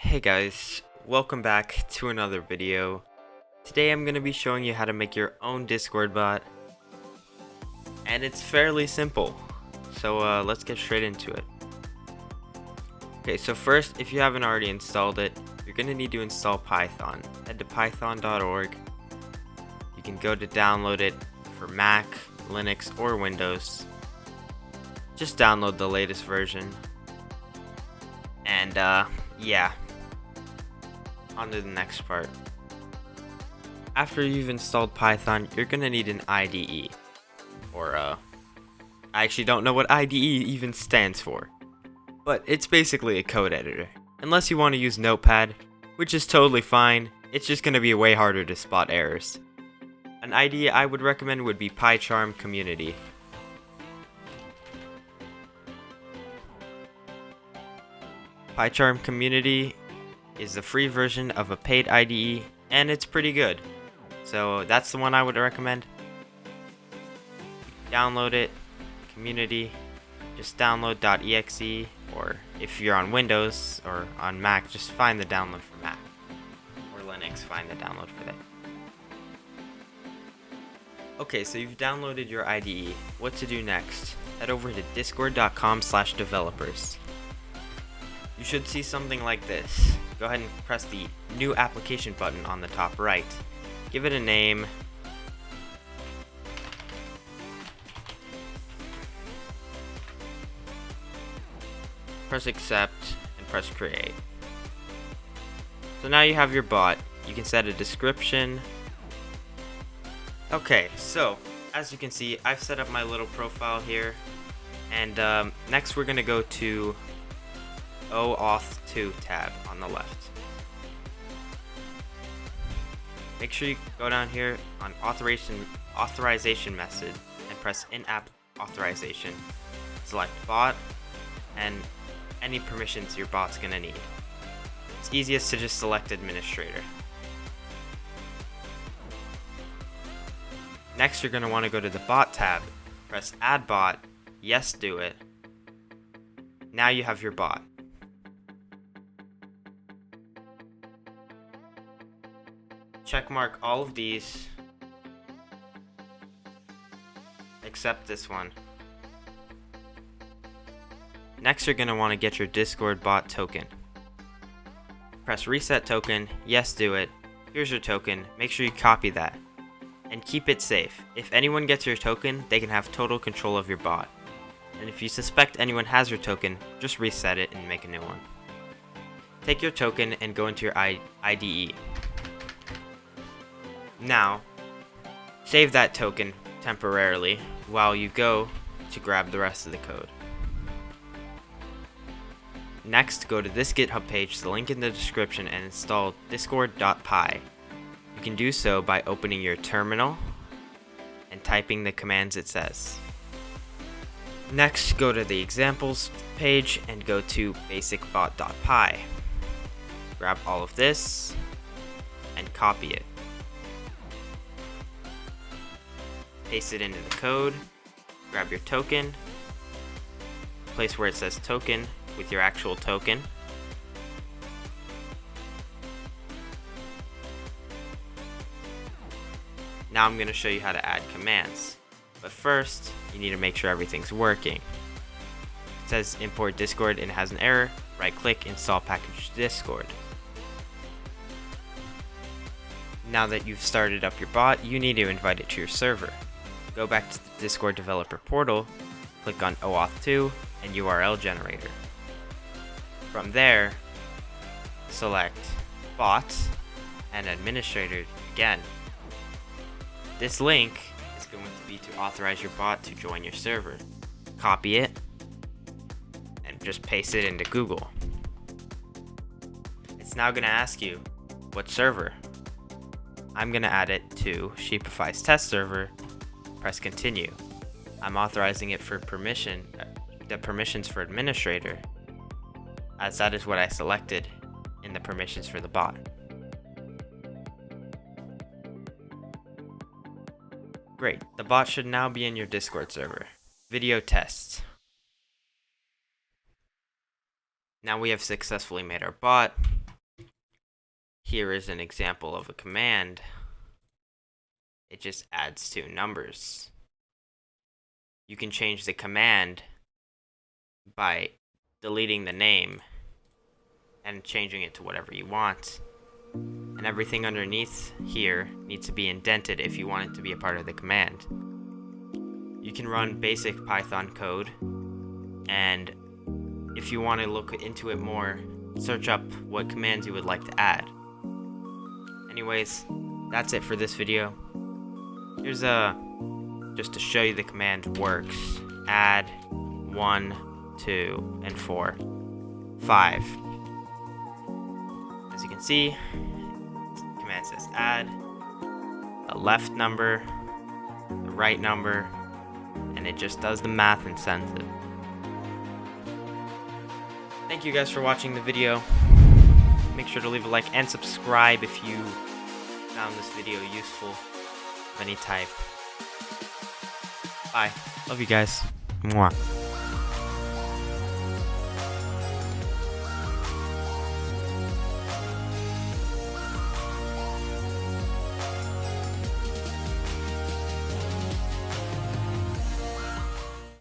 Hey guys, welcome back to another video. Today I'm going to be showing you how to make your own Discord bot, and it's fairly simple. So let's get straight into it. Okay, so first, if you haven't already installed it, you're going to need to install Python. Head to python.org. You can go to download it for Mac, Linux, or Windows. Just download the latest version. And yeah. On to the next part. After you've installed Python, you're gonna need an IDE. I actually don't know what IDE even stands for. But it's basically a code editor. Unless you want to use Notepad, which is totally fine, it's just gonna be way harder to spot errors. An IDE I would recommend would be PyCharm Community. PyCharm Community is the free version of a paid IDE, and it's pretty good. So that's the one I would recommend. Download it, Community, just download .exe, or if you're on Windows or on Mac, just find the download for Mac. Or Linux, find the download for that. Okay, so you've downloaded your IDE. What to do next? Head over to discord.com/developers. You should see something like this. Go ahead and press the New Application button on the top right. Give it a name. Press Accept and press Create. So now you have your bot. You can set a description. Okay, so as you can see, I've set up my little profile here. And next we're going to go to OAuth 2 tab on the left. Make sure you go down here on authorization method and press in-app authorization. Select bot and any permissions your bot's gonna need. It's easiest to just select administrator. Next, you're gonna want to go to the bot tab. Press add bot. Yes, do it. Now you have your bot. Checkmark all of these except this one. Next, you're going to want to get your Discord bot token. Press reset token, yes, do it. Here's your token, make sure you copy that. And keep it safe. If anyone gets your token, they can have total control of your bot. And if you suspect anyone has your token, just reset it and make a new one. Take your token and go into your IDE. Now, save that token temporarily while you go to grab the rest of the code. Next, go to this GitHub page, the link in the description, and install discord.py. You can do so by opening your terminal and typing the commands it says. Next, go to the examples page and go to basicbot.py. Grab all of this and copy it. Paste it into the code, grab your token, place where it says token with your actual token. Now I'm going to show you how to add commands. But first, you need to make sure everything's working. It says import Discord and it has an error. Right click, install package Discord. Now that you've started up your bot, you need to invite it to your server. Go back to the Discord developer portal, click on OAuth 2 and URL generator. From there, select bot and administrator again. This link is going to be to authorize your bot to join your server. Copy it and just paste it into Google. It's now going to ask you, what server? I'm going to add it to Sheepify's test server. Press continue. I'm authorizing it for the permissions for administrator, as that is what I selected in the permissions for the bot. Great, the bot should now be in your Discord server. Video test. Now we have successfully made our bot. here is an example of a command. It just adds two numbers. You can change the command by deleting the name and changing it to whatever you want. And everything underneath here needs to be indented if you want it to be a part of the command. You can run basic Python code, and if you want to look into it more, search up what commands you would like to add. Anyways, that's it for this video. Here's just to show you the command works. Add 1, 2, and 4, 5. As you can see, the command says add a left number, the right number, and it just does the math and sends it. Thank you guys for watching the video. Make sure to leave a like and subscribe if you found this video useful of any type. Bye. Love you guys. Mwah.